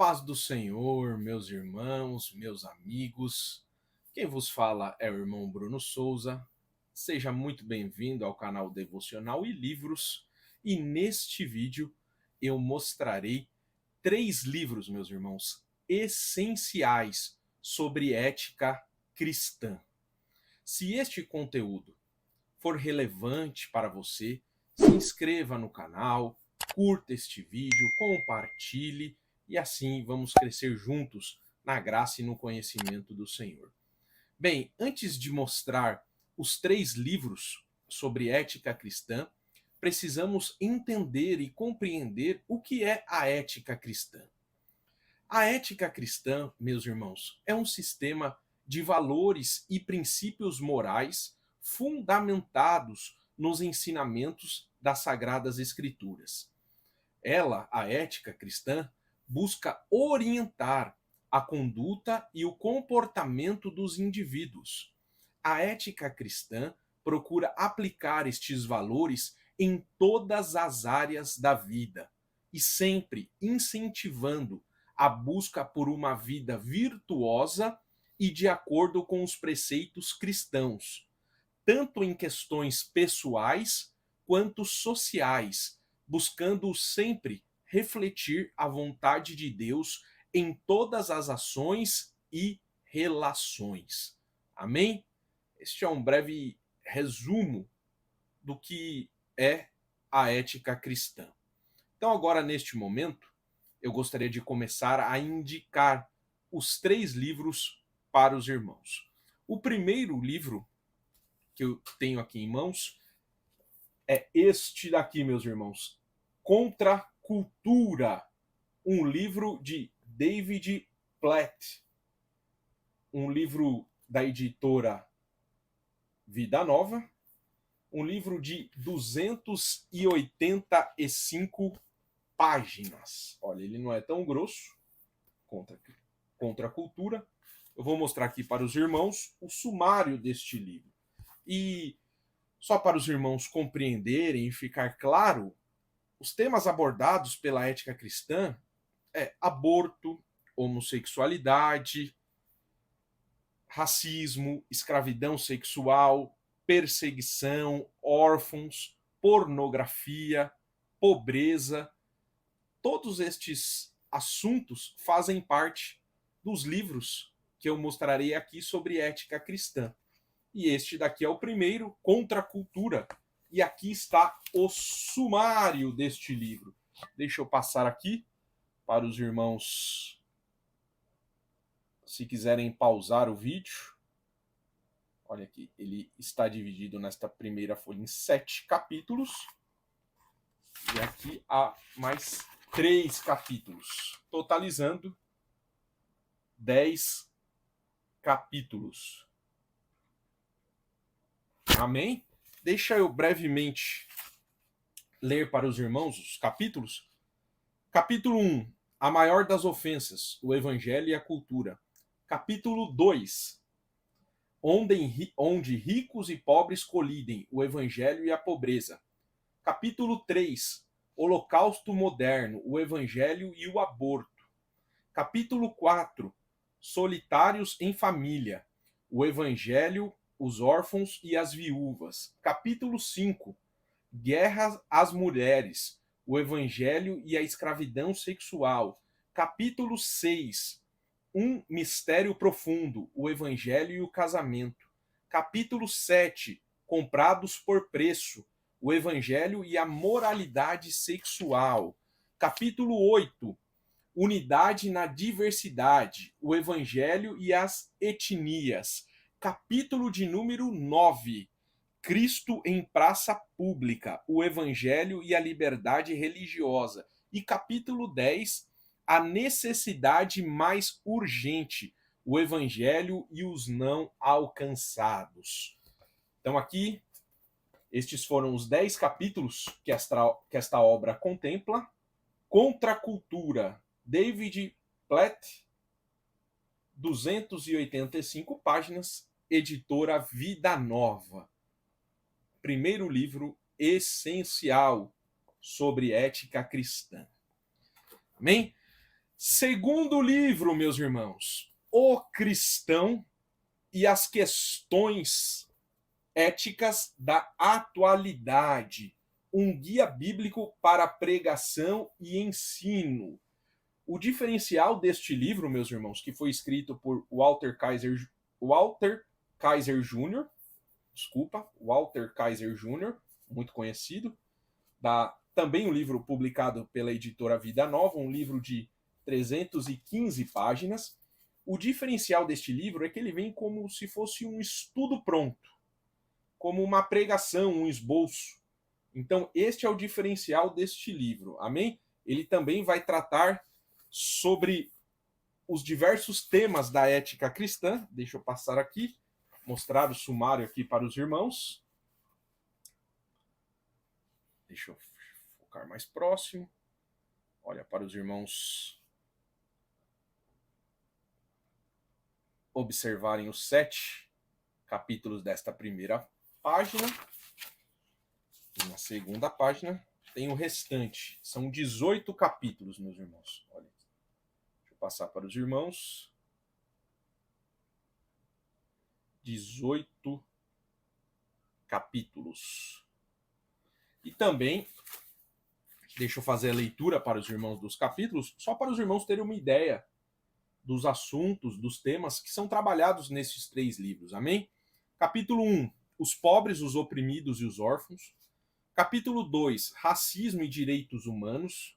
paz do Senhor, meus irmãos, meus amigos. Quem vos fala é o irmão Bruno Souza. Seja muito bem-vindo ao canal Devocional e Livros. E neste vídeo eu mostrarei 3 livros, meus irmãos, essenciais sobre ética cristã. Se este conteúdo for relevante para você, se inscreva no canal, curta este vídeo, compartilhe e assim vamos crescer juntos na graça e no conhecimento do Senhor. Bem, antes de mostrar os 3 livros sobre ética cristã, precisamos entender e compreender o que é a ética cristã. A ética cristã, meus irmãos, é um sistema de valores e princípios morais fundamentados nos ensinamentos das Sagradas Escrituras. Ela, a ética cristã, busca orientar a conduta e o comportamento dos indivíduos. A ética cristã procura aplicar estes valores em todas as áreas da vida e sempre incentivando a busca por uma vida virtuosa e de acordo com os preceitos cristãos, tanto em questões pessoais quanto sociais, buscando sempre refletir a vontade de Deus em todas as ações e relações. Amém? Este é um breve resumo do que é a ética cristã. Então, agora, neste momento, eu gostaria de começar a indicar os 3 livros para os irmãos. O primeiro livro que eu tenho aqui em mãos é este daqui, meus irmãos, Contra a Cultura, um livro de David Platt, um livro da editora Vida Nova, um livro de 285 páginas. Olha, ele não é tão grosso, contra a cultura. Eu vou mostrar aqui para os irmãos o sumário deste livro. E só para os irmãos compreenderem e ficar claro, os temas abordados pela ética cristã é aborto, homossexualidade, racismo, escravidão sexual, perseguição, órfãos, pornografia, pobreza. Todos estes assuntos fazem parte dos livros que eu mostrarei aqui sobre ética cristã. E este daqui é o primeiro, Contra a Cultura. E aqui está o sumário deste livro. Deixa eu passar aqui para os irmãos, se quiserem pausar o vídeo. Olha aqui, ele está dividido nesta primeira folha em 7 capítulos. E aqui há mais 3 capítulos, totalizando 10 capítulos. Amém? Deixa eu brevemente ler para os irmãos os capítulos. Capítulo 1, a maior das ofensas, o evangelho e a cultura. Capítulo 2, onde ricos e pobres colidem, o evangelho e a pobreza. Capítulo 3, holocausto moderno, o evangelho e o aborto. Capítulo 4, solitários em família, o evangelho, os órfãos e as viúvas. Capítulo 5, guerra às mulheres, o evangelho e a escravidão sexual. Capítulo 6, um mistério profundo, o evangelho e o casamento. Capítulo 7, comprados por preço, o evangelho e a moralidade sexual. Capítulo 8, unidade na diversidade, o evangelho e as etnias. Capítulo de número 9, Cristo em praça pública, o evangelho e a liberdade religiosa. E capítulo 10, a necessidade mais urgente, o evangelho e os não alcançados. Então aqui, estes foram os 10 capítulos que esta obra contempla. Contra a Cultura, David Platt, 285 páginas, editora Vida Nova. Primeiro livro essencial sobre ética cristã. Amém? Segundo livro, meus irmãos, O Cristão e as Questões Éticas da Atualidade, um guia bíblico para pregação e ensino. O diferencial deste livro, meus irmãos, que foi escrito por Walter Kaiser Jr., Walter Kaiser Jr., muito conhecido, também um livro publicado pela editora Vida Nova, um livro de 315 páginas. O diferencial deste livro é que ele vem como se fosse um estudo pronto, como uma pregação, um esboço. Então, este é o diferencial deste livro, amém? Ele também vai tratar sobre os diversos temas da ética cristã. Deixa eu passar aqui, mostrar o sumário aqui para os irmãos. Deixa eu focar mais próximo. Olha, para os irmãos observarem os 7 capítulos desta primeira página. E na segunda página tem o restante. São 18 capítulos, meus irmãos. Olha, deixa eu passar para os irmãos. 18 capítulos. E também, deixa eu fazer a leitura para os irmãos dos capítulos, só para os irmãos terem uma ideia dos assuntos, dos temas que são trabalhados nesses 3 livros, amém? Capítulo 1, os pobres, os oprimidos e os órfãos. Capítulo 2, racismo e direitos humanos.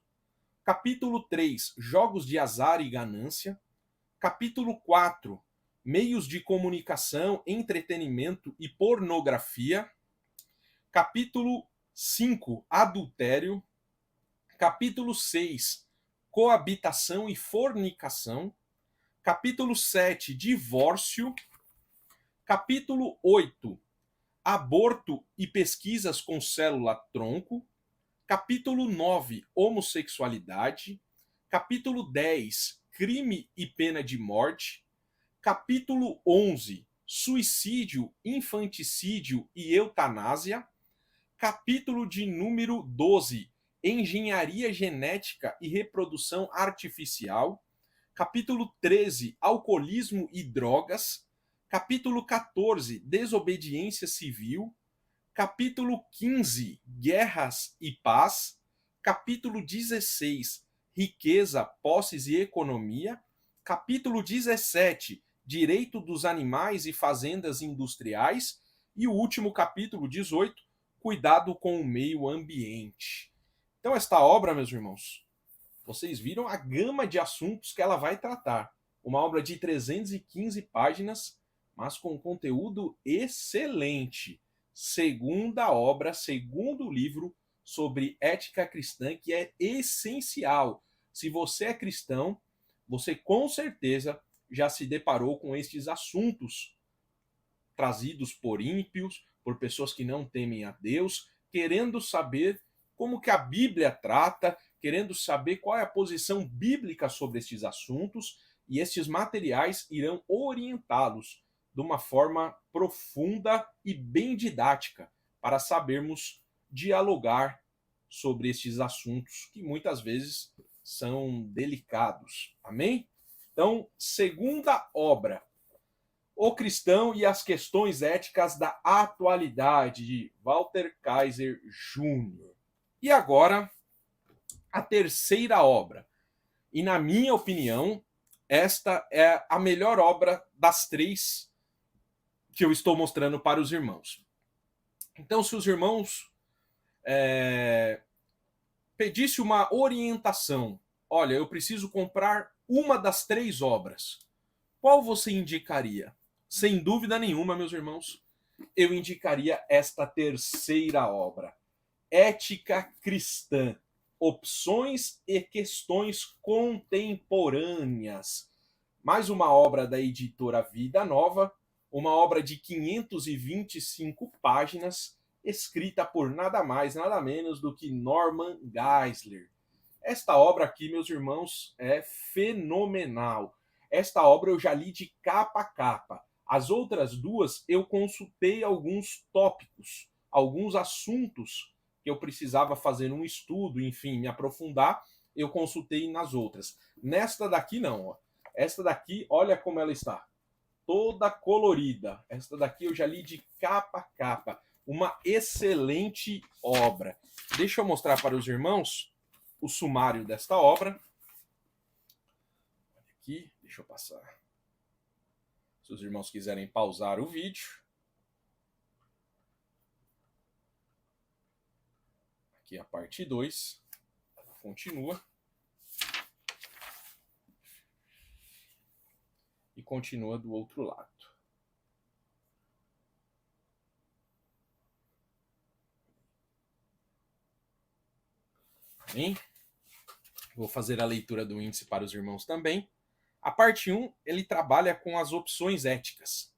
Capítulo 3, jogos de azar e ganância. Capítulo 4, meios de comunicação, entretenimento e pornografia. Capítulo 5, adultério. Capítulo 6, coabitação e fornicação. Capítulo 7, divórcio. Capítulo 8, aborto e pesquisas com célula-tronco. Capítulo 9, homossexualidade. Capítulo 10, crime e pena de morte. Capítulo 11, suicídio, infanticídio e eutanásia. Capítulo de número 12, engenharia genética e reprodução artificial. Capítulo 13, alcoolismo e drogas. Capítulo 14, desobediência civil. Capítulo 15, guerras e paz. Capítulo 16, riqueza, posses e economia. Capítulo 17, direito dos animais e fazendas industriais. E o último capítulo, 18, cuidado com o meio ambiente. Então, esta obra, meus irmãos, vocês viram a gama de assuntos que ela vai tratar. Uma obra de 315 páginas, mas com conteúdo excelente. Segunda obra, segundo livro sobre ética cristã, que é essencial. Se você é cristão, você com certeza já se deparou com estes assuntos trazidos por ímpios, por pessoas que não temem a Deus, querendo saber como que a Bíblia trata, querendo saber qual é a posição bíblica sobre estes assuntos, e estes materiais irão orientá-los de uma forma profunda e bem didática, para sabermos dialogar sobre estes assuntos que muitas vezes são delicados. Amém? Então, segunda obra, O Cristão e as Questões Éticas da Atualidade, de Walter Kaiser Jr. E agora, a terceira obra. E na minha opinião, esta é a melhor obra das 3 que eu estou mostrando para os irmãos. Então, se os irmãos pedisse uma orientação, olha, eu preciso comprar uma das 3 obras, qual você indicaria? Sem dúvida nenhuma, meus irmãos, eu indicaria esta terceira obra, Ética Cristã, Opções e Questões Contemporâneas. Mais uma obra da editora Vida Nova, uma obra de 525 páginas, escrita por nada mais, nada menos do que Norman Geisler. Esta obra aqui, meus irmãos, é fenomenal. Esta obra eu já li de capa a capa. As outras 2 eu consultei alguns tópicos, alguns assuntos que eu precisava fazer um estudo, enfim, me aprofundar, eu consultei nas outras. Nesta daqui não, ó. Esta daqui, olha como ela está. Toda colorida. Esta daqui eu já li de capa a capa. Uma excelente obra. Deixa eu mostrar para os irmãos o sumário desta obra. Aqui, deixa eu passar. Se os irmãos quiserem pausar o vídeo. Aqui a parte 2. Ela continua. E continua do outro lado. Amém? Vou fazer a leitura do índice para os irmãos também. A parte 1, ele trabalha com as opções éticas.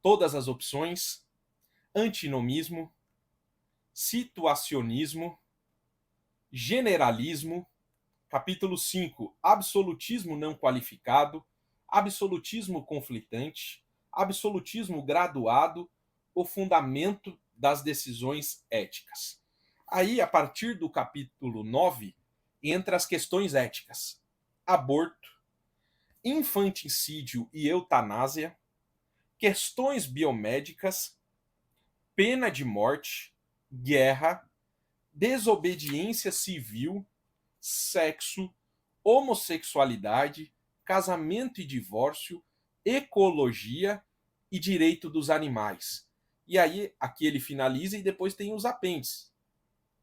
Todas as opções, antinomismo, situacionismo, generalismo, capítulo 5, absolutismo não qualificado, absolutismo conflitante, absolutismo graduado, o fundamento das decisões éticas. Aí, a partir do capítulo 9, entra as questões éticas. Aborto, infanticídio e eutanásia, questões biomédicas, pena de morte, guerra, desobediência civil, sexo, homossexualidade, casamento e divórcio, ecologia e direito dos animais. E aí, aqui ele finaliza e depois tem os apêndices.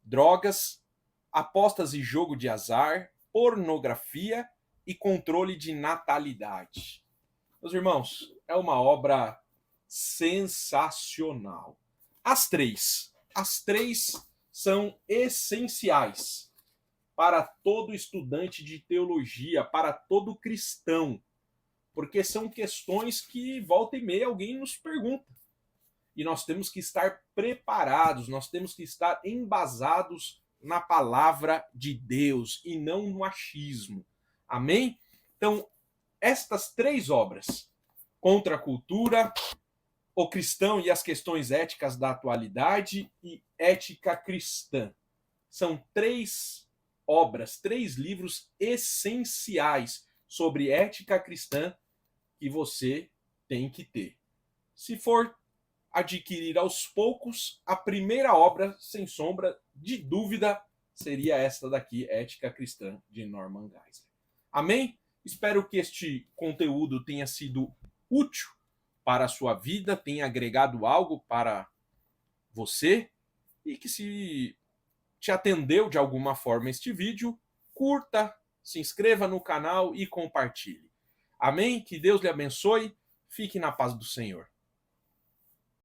Drogas, apostas e jogo de azar, pornografia e controle de natalidade. Meus irmãos, é uma obra sensacional. As três são essenciais para todo estudante de teologia, para todo cristão, porque são questões que volta e meia alguém nos pergunta. E nós temos que estar preparados, nós temos que estar embasados na palavra de Deus e não no achismo. Amém? Então, estas três obras, Contra a Cultura, O Cristão e as Questões Éticas da Atualidade e Ética Cristã, são três obras, três livros essenciais sobre ética cristã que você tem que ter. Se for adquirir aos poucos, a primeira obra, sem sombra de dúvida, seria esta daqui, Ética Cristã, de Norman Geisler. Amém? Espero que este conteúdo tenha sido útil para a sua vida, tenha agregado algo para você e que, se te atendeu de alguma forma este vídeo, curta, se inscreva no canal e compartilhe. Amém? Que Deus lhe abençoe. Fique na paz do Senhor.